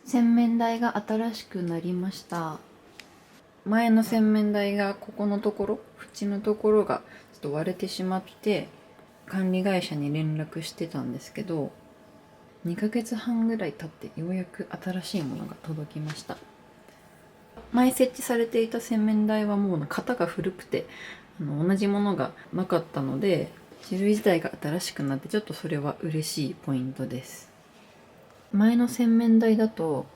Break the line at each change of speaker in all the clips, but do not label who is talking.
洗面台が新しくなりました。前の洗面台がここのところ、縁のところがちょっと割れてしまって、管理会社に連絡してたんですけど、2ヶ月半ぐらい経ってようやく新しいものが届きました。前設置されていた洗面台はもう型が古くて同じものがなかったので、種類自体が新しくなって、ちょっとそれは嬉しいポイントです。前の洗面台だと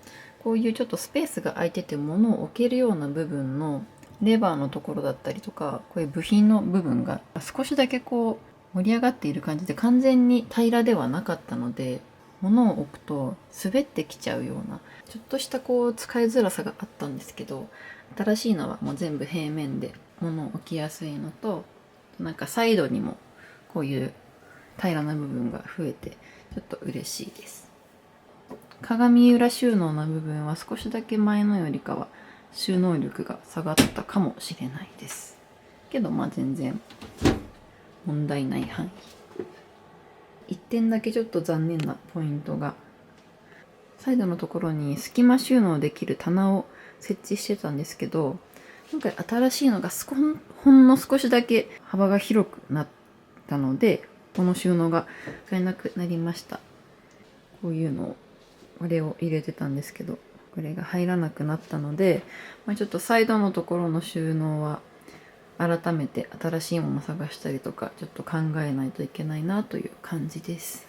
こういうちょっとスペースが空いてて物を置けるような部分のレバーのところだったりとか、こういう部品の部分が少しだけこう盛り上がっている感じで、完全に平らではなかったので、物を置くと滑ってきちゃうようなちょっとしたこう使いづらさがあったんですけど、新しいのはもう全部平面で物を置きやすいのと、なんかサイドにもこういう平らな部分が増えてちょっと嬉しいです。鏡裏収納の部分は少しだけ前のよりかは収納力が下がったかもしれないですけど、まあ全然問題ない範囲。1点だけちょっと残念なポイントが、サイドのところに隙間収納できる棚を設置してたんですけど、今回新しいのがほんの少しだけ幅が広くなったので、この収納が使えなくなりました。こういうのを、これを入れてたんですけど、これが入らなくなったので、ちょっとサイドのところの収納は改めて新しいもの探したりとか、ちょっと考えないといけないなという感じです。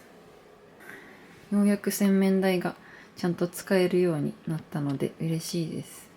ようやく洗面台がちゃんと使えるようになったので嬉しいです。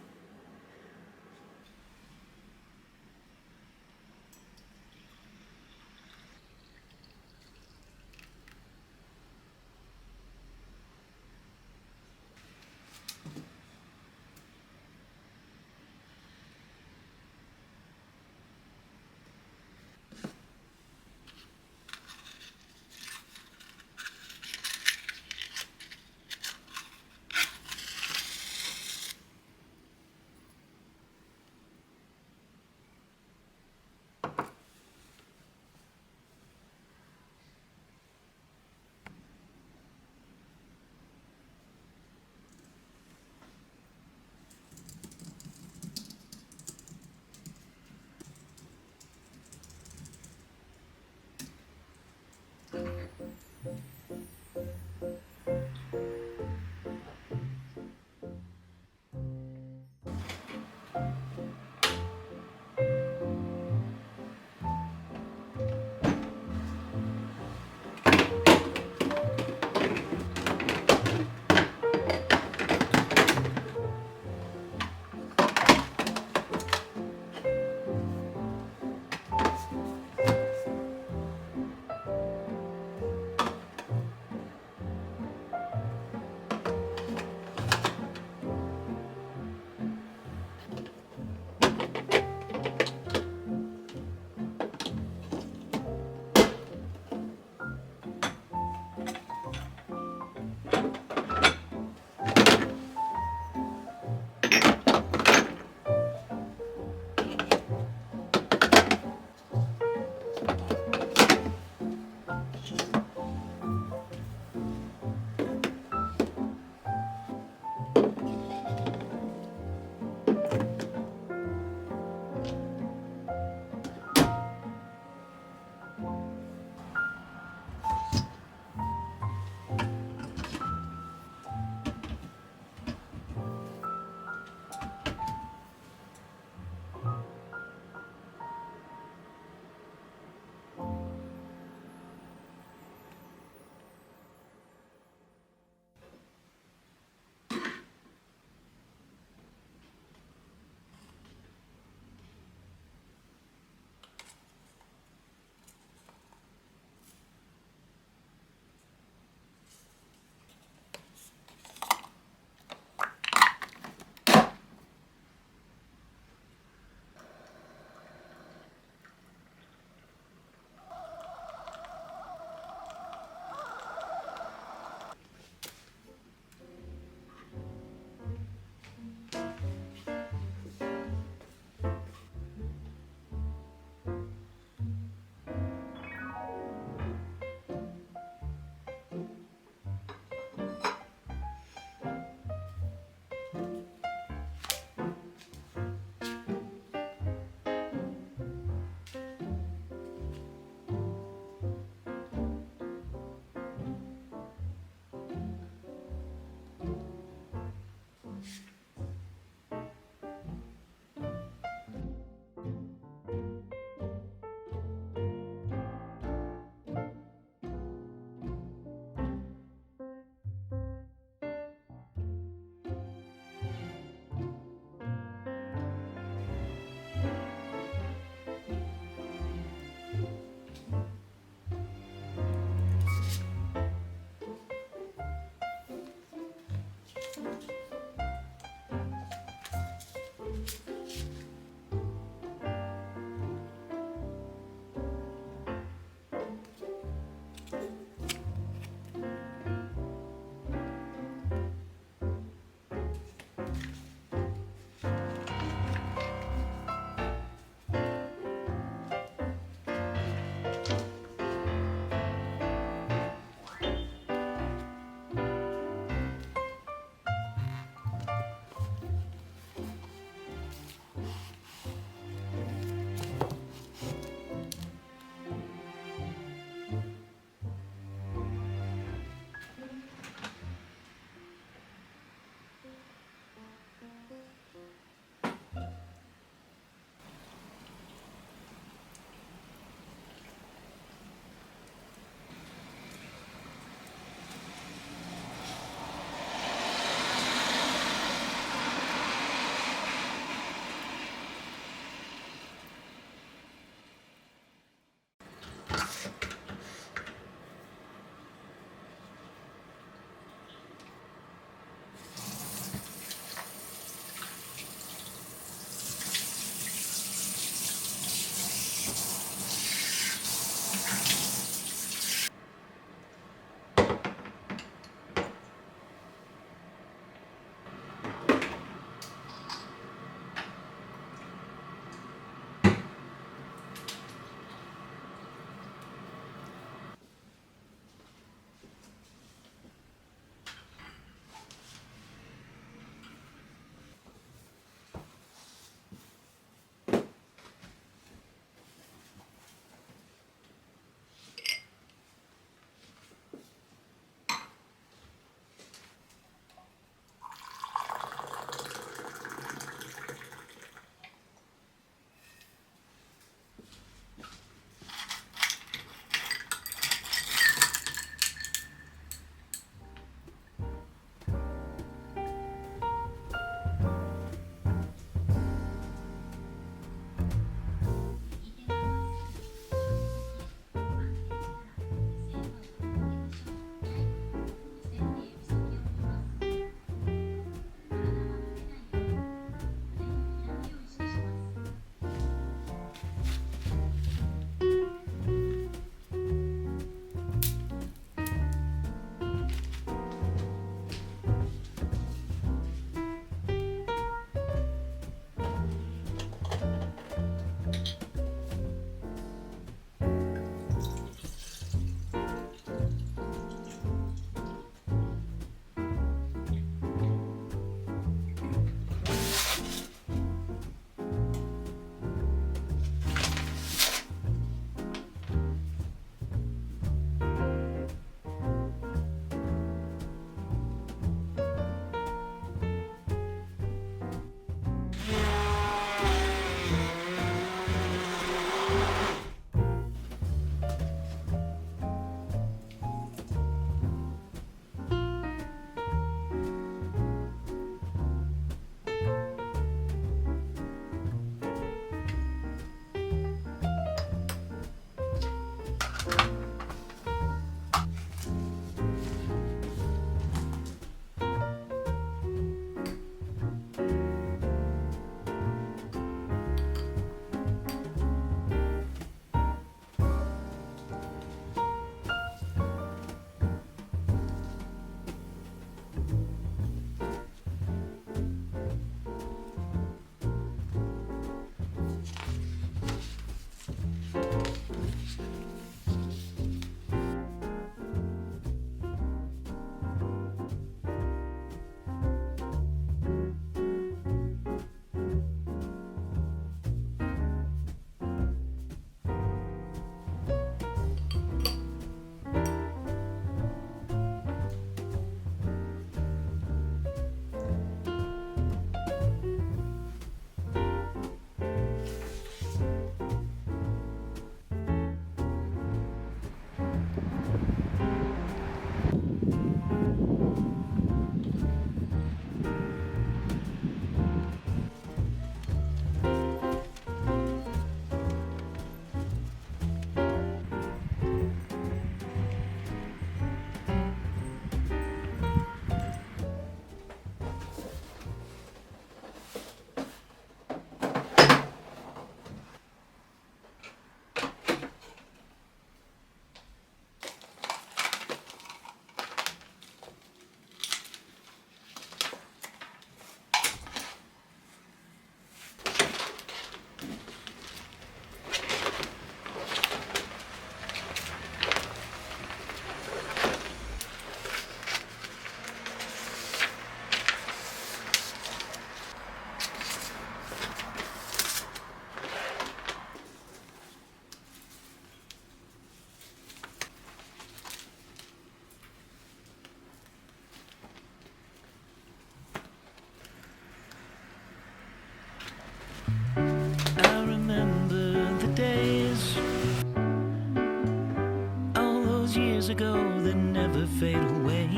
ago that never fade away.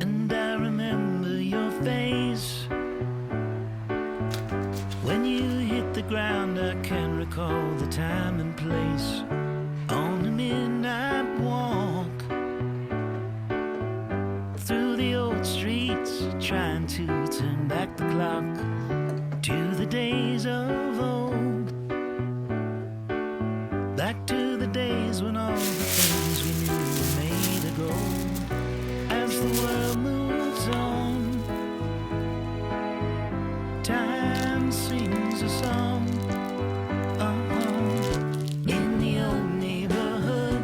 And I remember your face when you hit the ground. I can recall the time and place on a midnight walk through the old streets, trying to turn back the clock to the days of old, back to the days when all the things we knew were made of gold. As the world moves on, time sings a song. In the old neighborhood,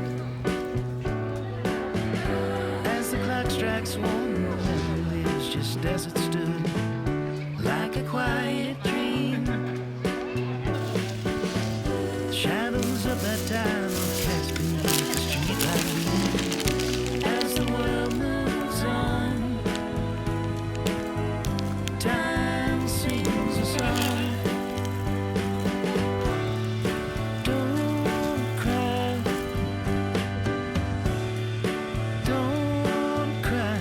as the clock strikes one, the memory lives just as it stood, like a quiet dream. The shadows of that time are cast beneath the streetlight beam. As the world moves on, time sings a song. Don't cry, don't cry.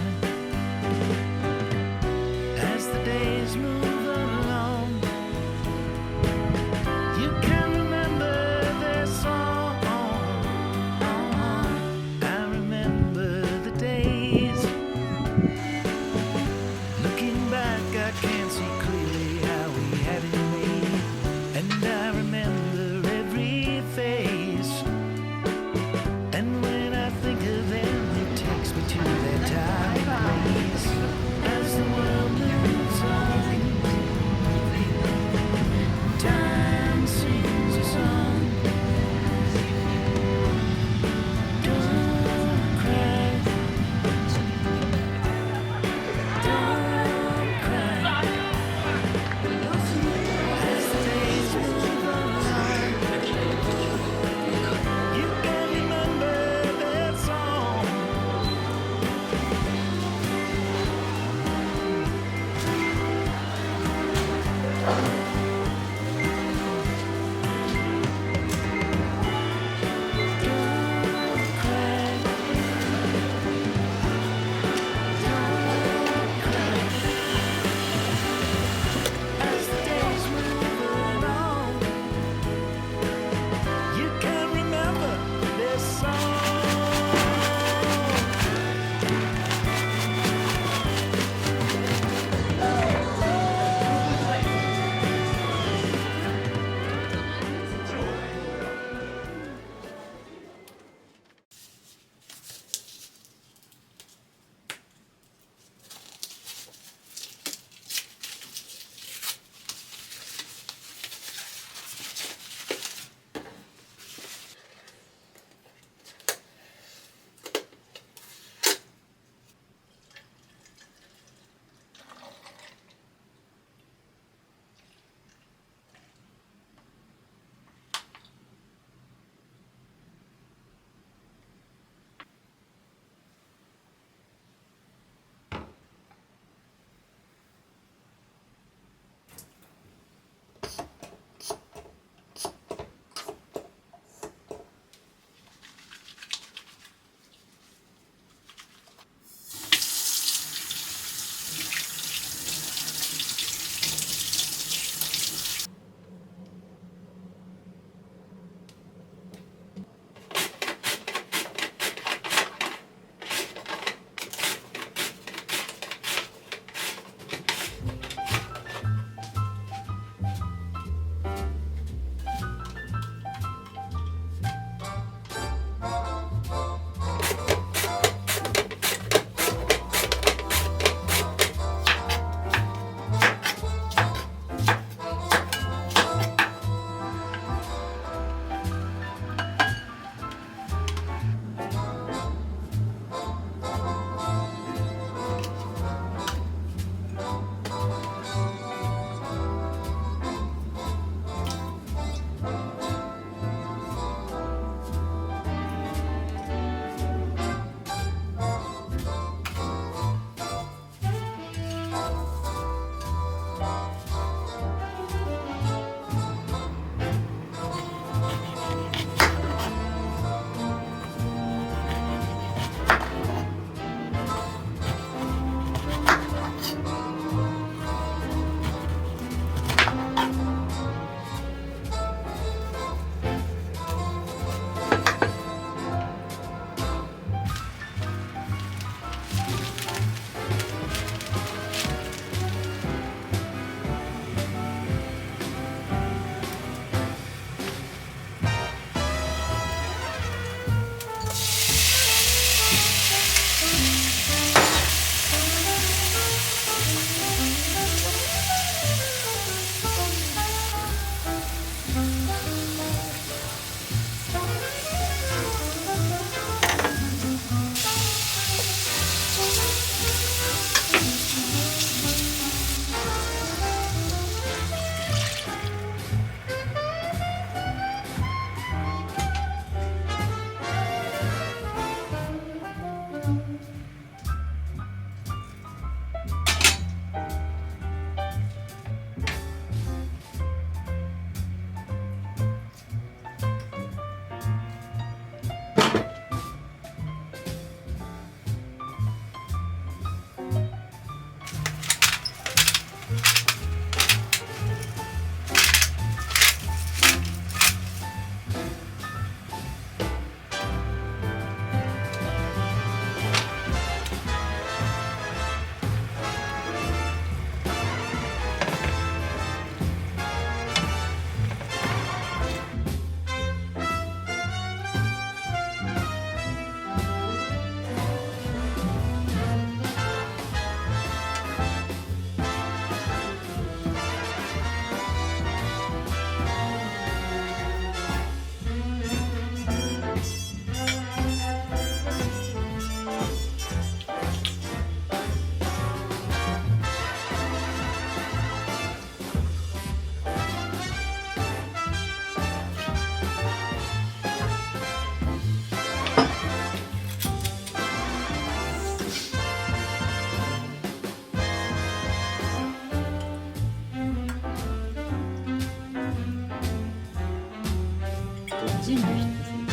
人類一つの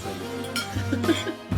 行動に必要な